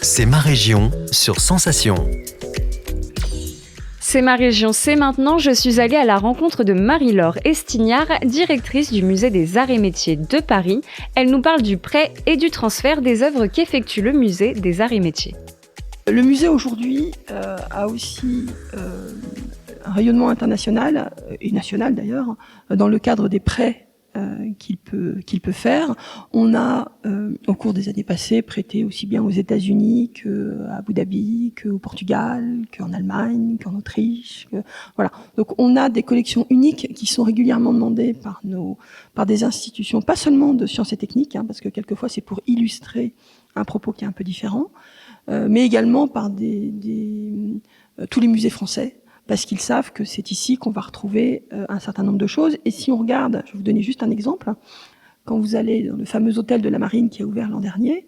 C'est ma région sur Sensation. C'est ma région, c'est maintenant. Je suis allée à la rencontre de Marie-Laure Estignard, directrice du Musée des Arts et Métiers de Paris. Elle nous parle du prêt et du transfert des œuvres qu'effectue le Musée des Arts et Métiers. Le musée aujourd'hui a aussi un rayonnement international, et national d'ailleurs, dans le cadre des prêts qu'il peut faire. On a, au cours des années passées, prêté aussi bien aux États-Unis qu'à Abu Dhabi, qu'au Portugal, qu'en Allemagne, qu'en Autriche. Voilà. Donc on a des collections uniques qui sont régulièrement demandées par des institutions, pas seulement de sciences et techniques, parce que quelquefois c'est pour illustrer un propos qui est un peu différent, mais également par tous les musées français, parce qu'ils savent que c'est ici qu'on va retrouver un certain nombre de choses. Et si on regarde, je vais vous donner juste un exemple, quand vous allez dans le fameux hôtel de la Marine qui a ouvert l'an dernier,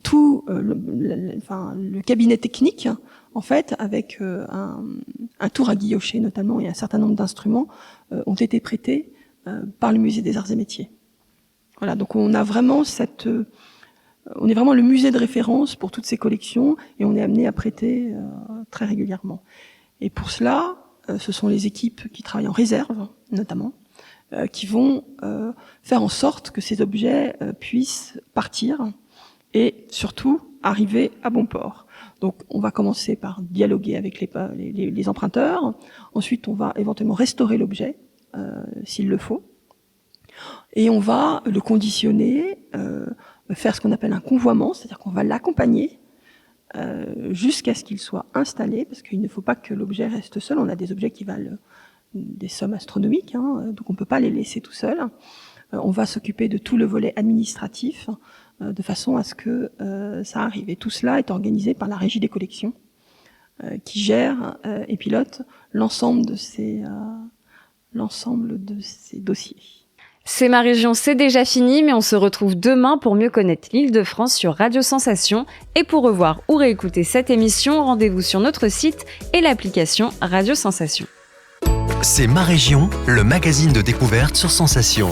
tout le cabinet technique, en fait, avec un tour à guillocher notamment et un certain nombre d'instruments, ont été prêtés par le Musée des Arts et Métiers. Voilà, donc on a vraiment on est vraiment le musée de référence pour toutes ces collections et on est amené à prêter très régulièrement. Et pour cela, ce sont les équipes qui travaillent en réserve, notamment, qui vont faire en sorte que ces objets puissent partir et surtout arriver à bon port. Donc on va commencer par dialoguer avec les emprunteurs, ensuite on va éventuellement restaurer l'objet, s'il le faut, et on va le conditionner, faire ce qu'on appelle un convoiement, c'est-à-dire qu'on va l'accompagner jusqu'à ce qu'il soit installé, parce qu'il ne faut pas que l'objet reste seul. On a des objets qui valent des sommes astronomiques, donc on ne peut pas les laisser tout seuls. On va s'occuper de tout le volet administratif, de façon à ce que ça arrive. Et tout cela est organisé par la Régie des collections, qui gère et pilote l'ensemble de ces dossiers. C'est ma région, c'est déjà fini, mais on se retrouve demain pour mieux connaître l'Île-de-France sur Radio Sensation. Et pour revoir ou réécouter cette émission, rendez-vous sur notre site et l'application Radio Sensation. C'est ma région, le magazine de découverte sur Sensation.